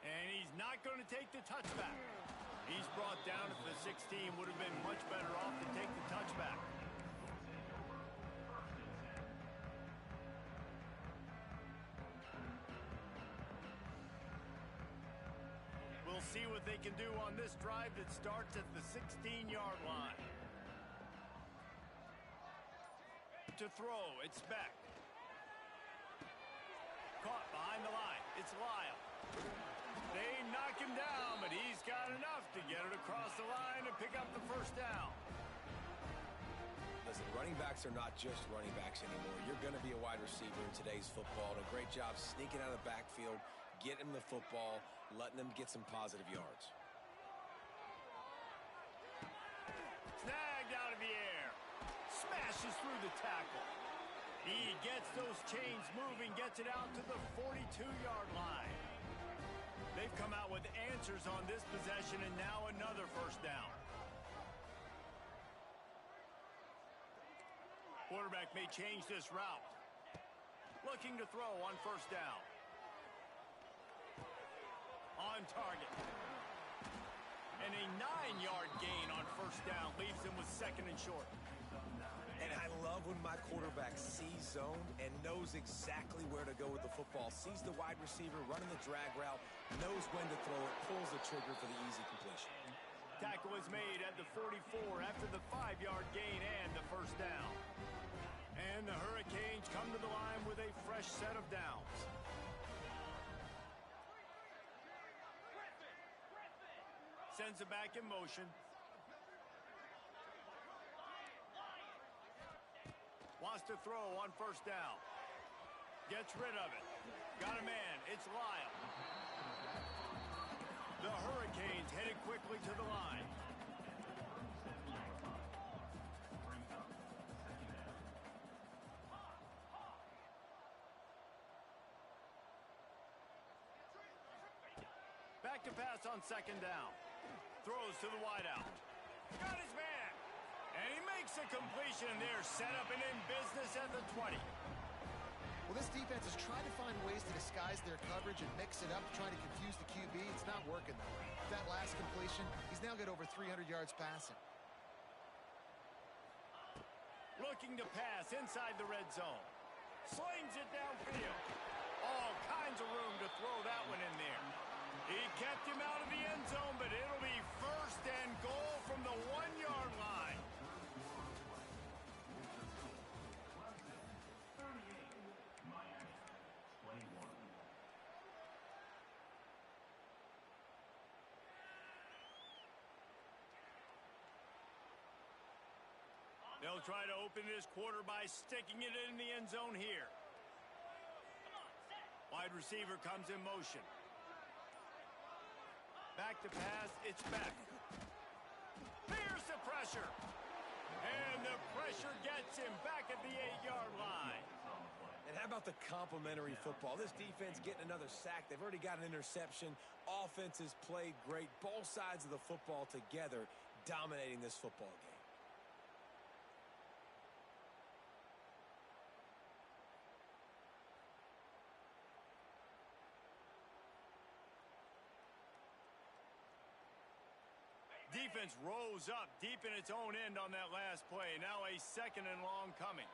S1: And he's not going to take the touchback. He's brought down at the 16. Would have been much better off to take the touchback. We'll see what they can do on this drive that starts at the 16-yard line. To throw, it's Beck. Caught behind the line. It's Lyle. They knock him down, but he's got enough to get it across the line and pick up the first down.
S2: Listen, running backs are not just running backs anymore. You're going to be a wide receiver in today's football. And a great job sneaking out of the backfield, getting them the football, letting them get some positive yards.
S1: Snagged out of the air. Smashes through the tackle. He gets those chains moving, gets it out to the 42-yard line. They've come out with answers on this possession, and now another first down. Quarterback may change this route. Looking to throw on first down. On target. And a 9-yard gain on first down leaves him with second and short.
S2: And I love when my quarterback sees zone and knows exactly where to go with the football. Sees the wide receiver running the drag route, knows when to throw it, pulls the trigger for the easy completion.
S1: Tackle is made at the 44 after the 5-yard gain and the first down. And the Hurricanes come to the line with a fresh set of downs. Sends it back in motion. Wants to throw on first down. Gets rid of it. Got a man. It's Lyle. The Hurricanes headed quickly to the line. Back to pass on second down. Throws to the wideout. Got his man. And he makes a completion there. Set up and in business at the 20.
S3: Well, this defense is trying to find ways to disguise their coverage and mix it up, trying to confuse the QB. It's not working, though. That last completion, he's now got over 300 yards passing.
S1: Looking to pass inside the red zone. Slings it downfield. All kinds of room to throw that one in there. He kept him out of the end zone, but it'll be first and goal from the 1-yard line. They'll try to open this quarter by sticking it in the end zone here. Wide receiver comes in motion. Back to pass, it's back. Here's the pressure. And the pressure gets him back at the 8-yard line.
S2: And how about the complimentary football? This defense getting another sack. They've already got an interception. Offense has played great. Both sides of the football together dominating this football game.
S1: Defense rose up deep in its own end on that last play. Now a second and long coming.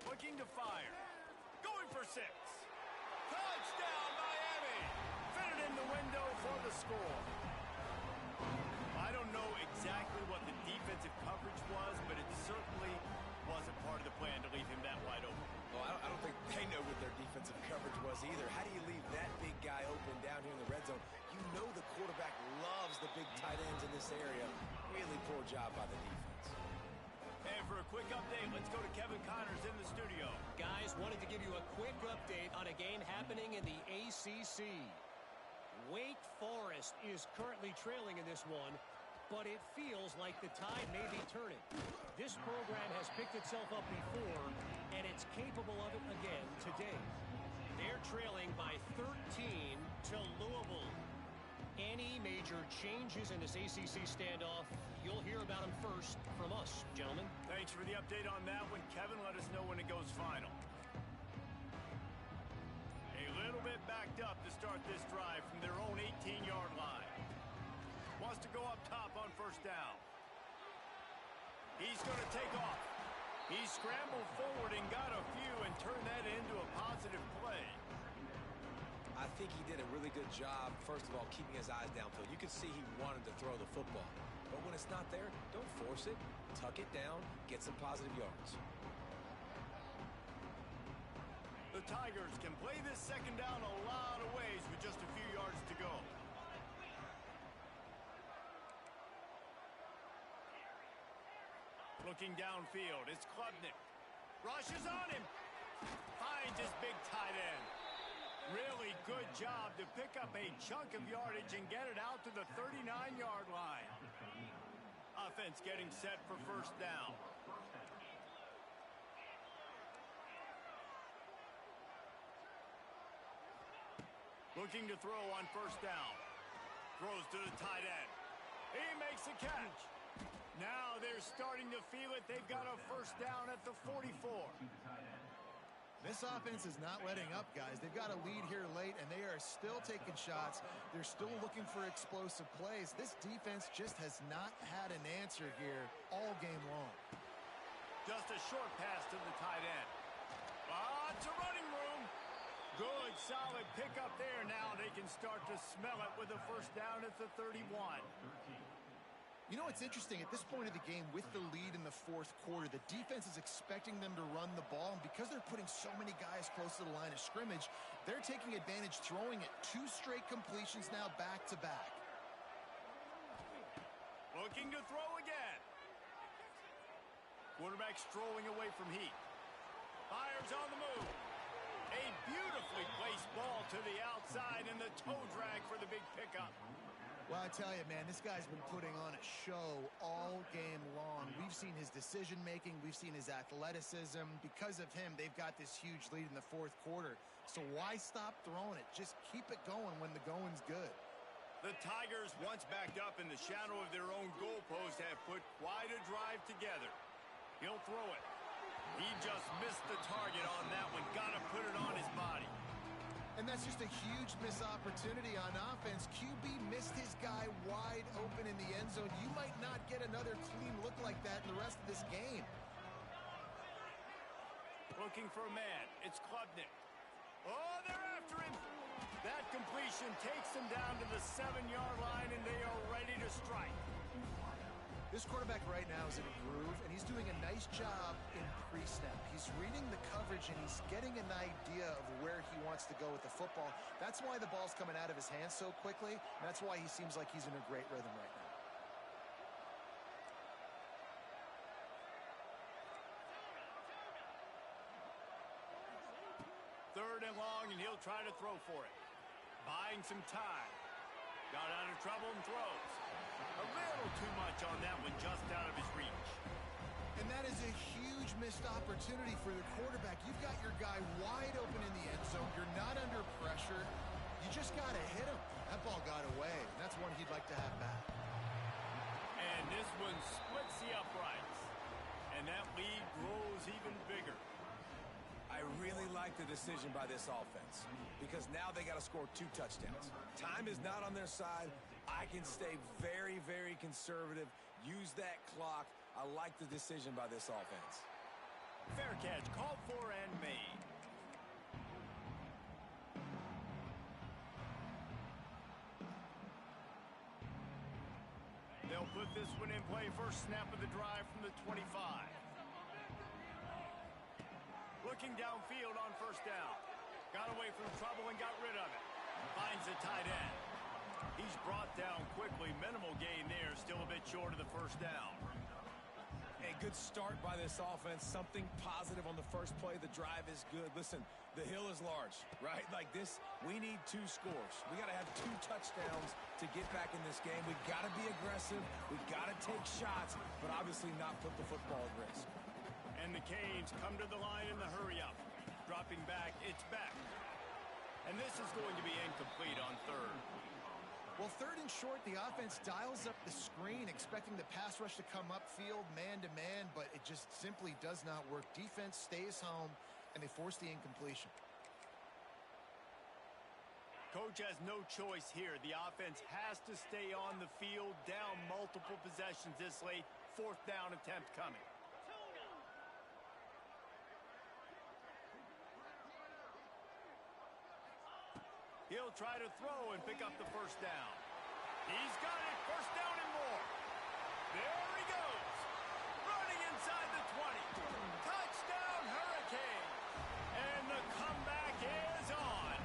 S1: Looking to fire. Going for 6. Touchdown, Miami. Fitted in the window for the score. I don't know exactly what the defensive coverage was, but it certainly wasn't part of the plan to leave him that wide open.
S2: Well, I don't think they know what their defensive coverage was either. How do you leave that big guy open down here in the red zone? You know the quarterback loves the big tight ends in this area. Really poor job by the defense.
S1: And for a quick update, let's go to Kevin Connors in the studio.
S4: Guys, wanted to give you a quick update on a game happening in the ACC. Wake Forest is currently trailing in this one, but it feels like the tide may be turning. This program has picked itself up before, and it's capable of it again today. They're trailing by 13 to Louisville. Any major changes in this ACC standoff, you'll hear about them first from us, gentlemen.
S1: Thanks for the update on that one, Kevin. Let us know when it goes final. A little bit backed up to start this drive from their own 18-yard line. Wants to go up top on first down. He's going to take off. He scrambled forward and got a few and turned that into a positive play.
S2: I think he did a really good job, first of all, keeping his eyes downfield. You could see he wanted to throw the football. But when it's not there, don't force it. Tuck it down. Get some positive yards.
S1: The Tigers can play this second down a lot of ways with just a few yards to go. Looking downfield, it's Klubnik. Rushes on him. Finds his big tight end. Really good job to pick up a chunk of yardage and get it out to the 39-yard line. Offense getting set for first down. Looking to throw on first down. Throws to the tight end. He makes the catch. Now they're starting to feel it. They've got a first down at the 44.
S3: This offense is not letting up, guys. They've got a lead here late, and they are still taking shots. They're still looking for explosive plays. This defense just has not had an answer here all game long.
S1: Just a short pass to the tight end. Lots of running room. Good, solid pickup there. Now they can start to smell it with a first down at the 31.
S3: You know what's interesting? At this point of the game, with the lead in the fourth quarter, the defense is expecting them to run the ball, and because they're putting so many guys close to the line of scrimmage, they're taking advantage, throwing it 2 straight completions now back-to-back.
S1: Looking to throw again. Quarterback strolling away from heat. Fires on the move. A beautifully placed ball to the outside, and the toe drag for the big pickup.
S3: Well, I tell you, man, this guy's been putting on a show all game long. We've seen his decision-making. We've seen his athleticism. Because of him, they've got this huge lead in the fourth quarter. So why stop throwing it? Just keep it going when the going's good.
S1: The Tigers, once backed up in the shadow of their own goalpost, have put quite a drive together. He'll throw it. He just missed the target on that one. Got to put it on his body.
S3: And that's just a huge missed opportunity on offense. QB missed his guy wide open in the end zone. You might not get another clean look like that in the rest of this game.
S1: Looking for a man. It's Klubnik. Oh, they're after him. That completion takes him down to the 7-yard line, and they are ready to strike.
S3: This quarterback right now is in a groove, and he's doing a nice job in pre-snap. He's reading the coverage, and he's getting an idea of where he wants to go with the football. That's why the ball's coming out of his hands so quickly, and that's why he seems like he's in a great rhythm right now.
S1: Third and long, and he'll try to throw for it. Buying some time. Got out of trouble and throws. A little too much on that one, just out of his reach.
S3: And that is a huge missed opportunity for the quarterback. You've got your guy wide open in the end zone. You're not under pressure. You just got to hit him. That ball got away, and that's one he'd like to have back.
S1: And this one splits the uprights. And that lead grows even bigger.
S2: I really like the decision by this offense because now they got to score 2 touchdowns. Time is not on their side. I can stay very, very conservative, use that clock. I like the decision by this offense.
S1: Fair catch, called for and made. They'll put this one in play. First snap of the drive from the 25. Looking downfield on first down. Got away from trouble and got rid of it. Finds the tight end. He's brought down quickly. Minimal gain there. Still a bit short of the first down.
S2: A good start by this offense. Something positive on the first play. The drive is good. Listen, the hill is large, right? Like this, we need 2 scores. We got to have 2 touchdowns to get back in this game. We got to be aggressive. We got to take shots, but obviously not put the football at risk.
S1: And the Canes come to the line in the hurry-up. Dropping back, it's back. And this is going to be incomplete on third.
S3: Well, third and short, the offense dials up the screen, expecting the pass rush to come upfield, man-to-man, but it just simply does not work. Defense stays home, and they force the incompletion.
S1: Coach has no choice here. The offense has to stay on the field, down multiple possessions this late. 4th down attempt coming. He'll try to throw and pick up the first down. He's got it. First down and more. There he goes. Running inside the 20. Touchdown, Hurricane. And the comeback is on.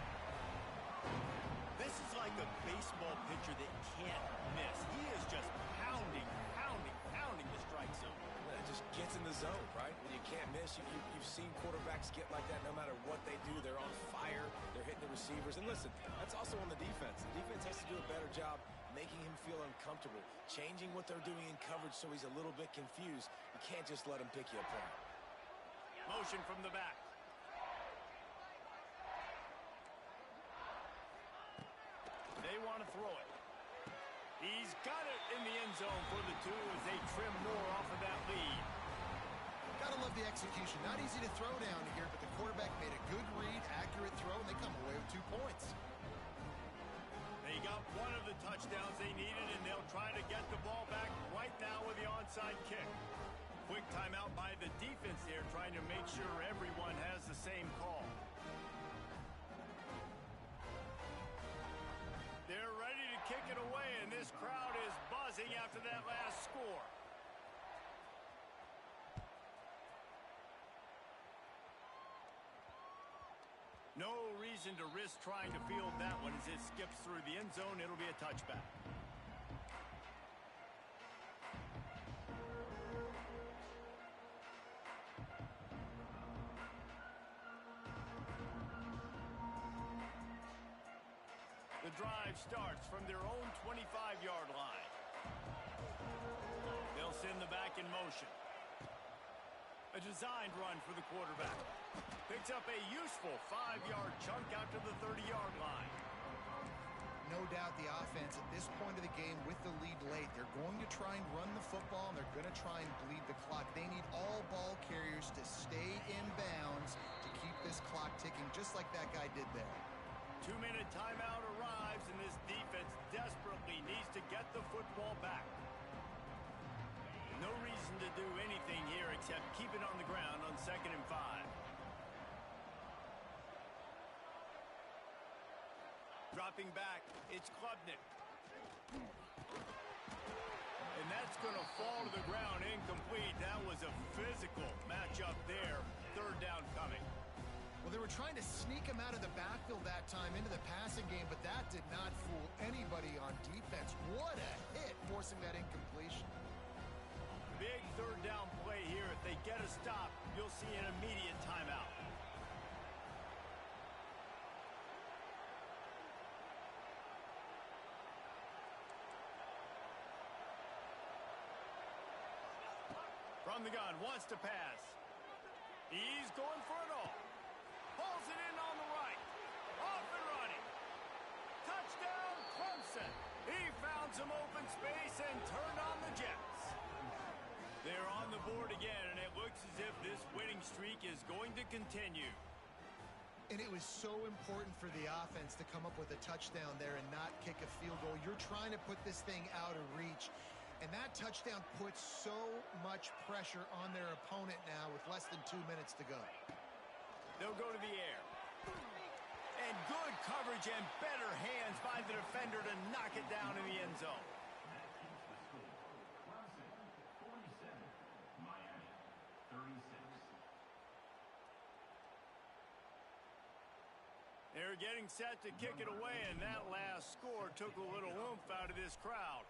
S1: This is like a baseball pitcher that can't miss. He is just pounding the strike zone.
S2: It just gets in the zone, right? When you can't miss, you've seen quarterbacks get like that no matter what they do. They're on fire. They're hitting the receivers. And listen, that's also on the defense. The defense has to do a better job making him feel uncomfortable, changing what they're doing in coverage so he's a little bit confused. You can't just let him pick you apart.
S1: Motion from the back. They want to throw it. He's got it in the end zone for the 2 as they trim more off of that lead.
S3: Gotta love the execution. Not easy to throw down here, but the quarterback made a good read, accurate throw, and they come away with 2 points.
S1: They got one of the touchdowns they needed, and they'll try to get the ball back right now with the onside kick. Quick timeout by the defense there, trying to make sure everyone has the same call. They're ready to kick it away, and this crowd is buzzing after that last score. No reason to risk trying to field that one as it skips through the end zone. It'll be a touchback. The drive starts from their own 25-yard line. They'll send the back in motion. A designed run for the quarterback. Picks up a useful 5-yard chunk out to the 30-yard line.
S3: no doubt the offense at this point of the game with the lead late, they're going to try and run the football, and they're going to try and bleed the clock. They need all ball carriers to stay in bounds to keep this clock ticking, just like that guy did there.
S1: 2-minute timeout arrives, and this defense desperately needs to get the football back. No reason to do anything here except keep it on the ground on 2nd and 5. Dropping back, it's Klubnik. And that's going to fall to the ground incomplete. That was a physical matchup there. 3rd down coming.
S3: Well, they were trying to sneak him out of the backfield that time into the passing game, but that did not fool anybody on defense. What a hit, forcing that incompletion.
S1: Big 3rd down play here. If they get a stop, you'll see an immediate timeout. From the gun, wants to pass. He's going for it all. Pulls it in on the right. Off and running. Touchdown, Clemson. He found some open space and turned on the Jets. They're on the board again, and it looks as if this winning streak is going to continue.
S3: And it was so important for the offense to come up with a touchdown there and not kick a field goal. You're trying to put this thing out of reach. And that touchdown puts so much pressure on their opponent now with less than 2 minutes to go.
S1: They'll go to the air. And good coverage and better hands by the defender to knock it down in the end zone. They're getting set to kick it away, and that last score took a little oomph out of this crowd.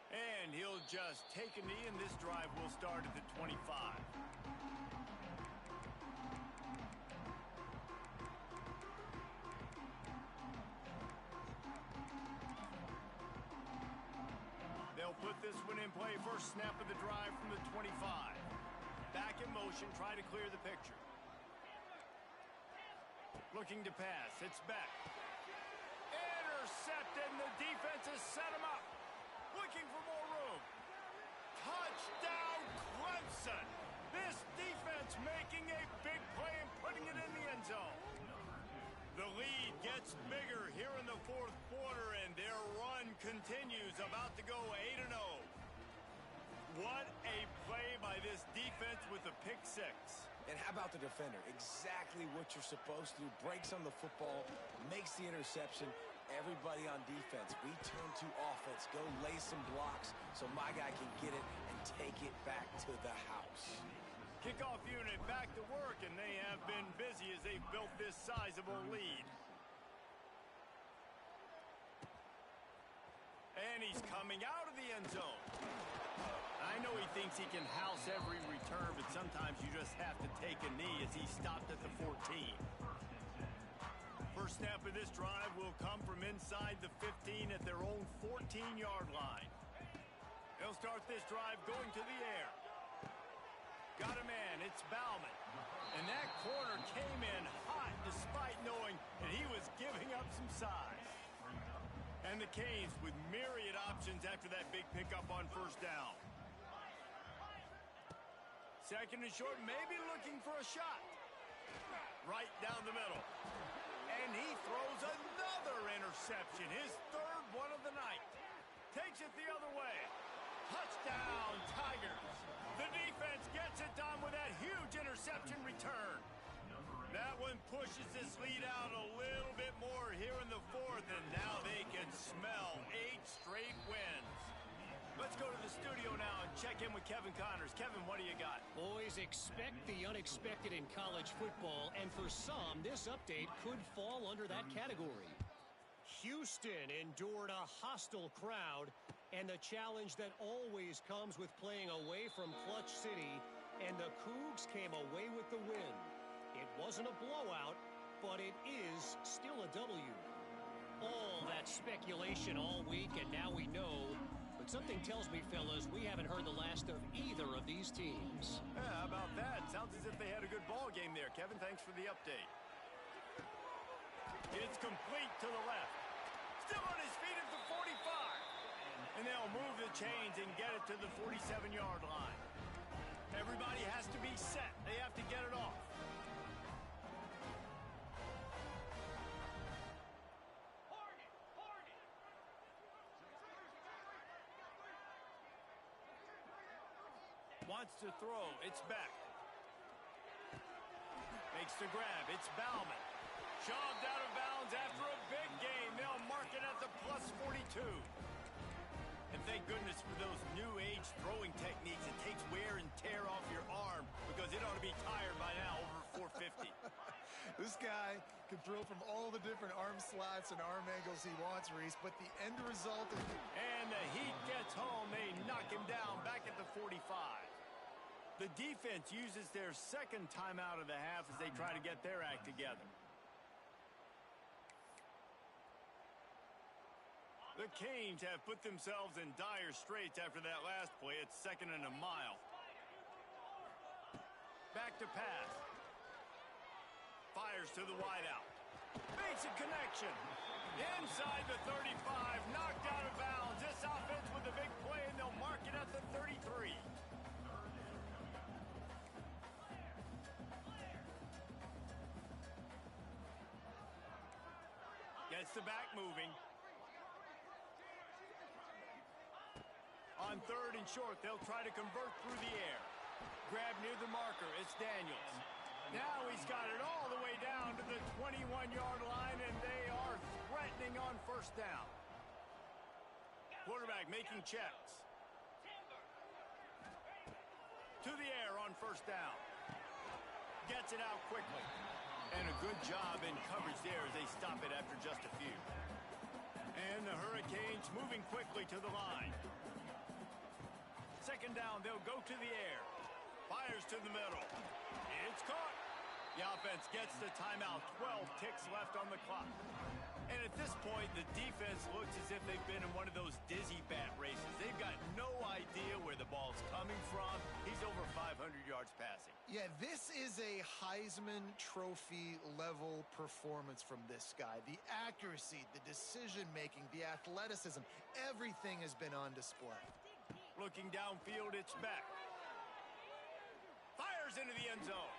S1: And he'll just take a knee, and this drive will start at the 25. They'll put this one in play. First snap of the drive from the 25. Back in motion, try to clear the picture. Looking to pass. It's back. Intercepted, and the defense has set him up. Looking for more room. Touchdown, Clemson. This defense making a big play and putting it in the end zone. The lead gets bigger here in the 4th quarter, and their run continues, about to go 8-0. What a play by this defense with a pick 6.
S2: And how about the defender? Exactly what you're supposed to do. Breaks on the football, makes the interception. Everybody on defense, we turn to offense. Go lay some blocks so my guy can get it and take it back to the house.
S1: Kickoff unit back to work, and they have been busy as they've built this sizable lead. And he's coming out of the end zone. I know he thinks he can house every return, but sometimes you just have to take a knee as he stopped at the 14. First snap of this drive will come from inside the 15 at their own 14-yard line. They'll start this drive going to the air. Got a man, it's Bauman. And that corner came in hot despite knowing that he was giving up some size. And the Canes with myriad options after that big pickup on first down. 2nd and short, maybe looking for a shot. Right down the middle. And he throws another interception, his 3rd one of the night. Takes it the other way. Touchdown, Tigers. The defense gets it done with that huge interception return. That one pushes this lead out a little bit more here in the 4th, and now they can smell 8 straight wins. Let's go to the studio now and check in with Kevin Connors. Kevin, what do you got?
S4: Boys, expect the unexpected in college football, and for some, this update could fall under that category. Houston endured a hostile crowd, and the challenge that always comes with playing away from Clutch City, and the Cougs came away with the win. It wasn't a blowout, but it is still a W. All that speculation all week, and now we know. But something tells me, fellas, we haven't heard the last of either of these teams.
S1: Yeah, how about that? Sounds as as if they had a good ball game there. Kevin, thanks for the update. It's complete to the left. Still on his feet at the 45. And they'll move the chains and get it to the 47-yard line. Everybody has to be set. They have to get it off. Wants to throw. It's back. Makes the grab. It's Bauman. Shoved out of bounds after a big game. They'll mark it at the plus 42. And thank goodness for those new age throwing techniques. It takes wear and tear off your arm because it ought to be tired by now over 450.
S3: This guy can throw from all the different arm slots and arm angles he wants, Reese, but the end result is...
S1: And the heat gets home. They knock him down back at the 45. The defense uses their second timeout of the half as they try to get their act together. The Canes have put themselves in dire straits after that last play. It's 2nd and a mile. Back to pass. Fires to the wideout. Makes a connection. Inside the 35. Knocked out of bounds. This offense with a big play, and they'll mark it at the 33. Gets the back moving. On 3rd and short, they'll try to convert through the air. Grab near the marker. It's Daniels. Now he's got it all the way down to the 21-yard line, and they are threatening on 1st down. Quarterback making checks. To the air on 1st down. Gets it out quickly. And a good job in coverage there as they stop it after just a few. And the Hurricanes moving quickly to the line. 2nd down, they'll go to the air. Fires to the middle. It's caught. The offense gets the timeout. 12 ticks left on the clock. And at this point, the defense looks as if they've been in one of those dizzy bat races. They've got no idea where the ball's coming from. He's over 500 yards passing.
S3: Yeah, this is a Heisman Trophy level performance from this guy. The accuracy, the decision-making, the athleticism, everything has been on display.
S1: Looking downfield, it's back. Fires into the end zone.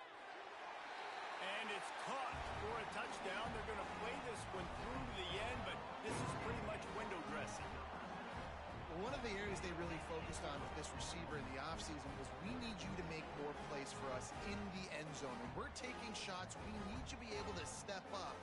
S1: And it's caught for a touchdown. They're going to play this one through to the end, but this is pretty much window dressing.
S3: One of the areas they really focused on with this receiver in the offseason was we need you to make more plays for us in the end zone. When we're taking shots, we need you to be able to step up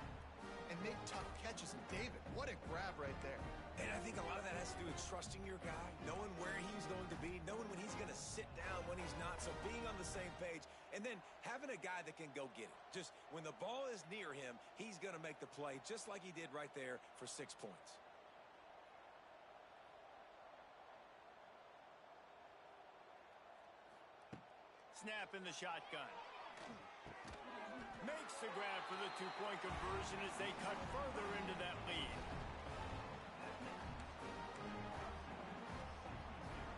S3: and make tough catches. And David, what a grab right there.
S2: And I think a lot of that has to do with trusting your guy, knowing where he's going to be, knowing when he's going to sit down, when he's not. So being on the same page, and then having a guy that can go get it. Just when the ball is near him, he's going to make the play, just like he did right there for 6 points.
S1: Snap in the shotgun. Makes the grab for the 2-point conversion as they cut further into that lead.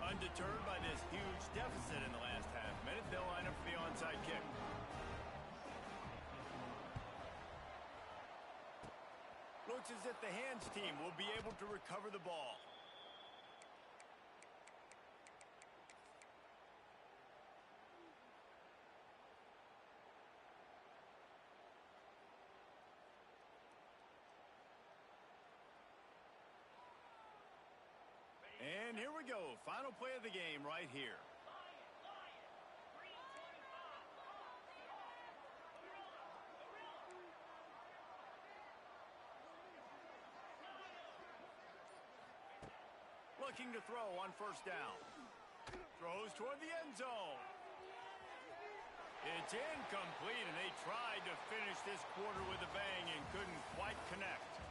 S1: Undeterred by this huge deficit in the last half minute, they'll line up for the onside kick. Looks as if the hands team will be able to recover the ball. And here we go. Final play of the game right here. Looking to throw on 1st down. Throws toward the end zone. It's incomplete, and they tried to finish this quarter with a bang and couldn't quite connect.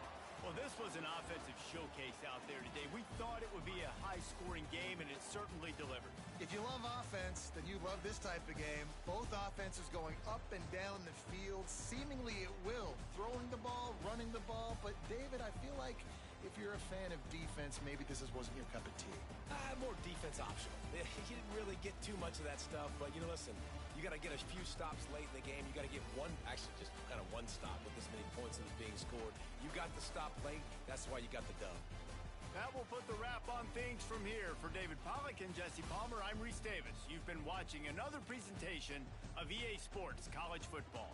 S1: Well, this was an offensive showcase out there today. We thought it would be a high-scoring game, and it certainly delivered.
S3: If you love offense, then you love this type of game. Both offenses going up and down the field, seemingly at will. Throwing the ball, running the ball. But, David, I feel like if you're a fan of defense, maybe this wasn't your cup of tea.
S2: More defense optional. You didn't really get too much of that stuff, but, listen, you got to get a few stops late in the game. You got to get just kind of one stop with this many points that is being scored. You got the stop late. That's why you got the dub.
S1: That will put the wrap on things from here. For David Pollack and Jesse Palmer, I'm Reese Davis. You've been watching another presentation of EA Sports College Football.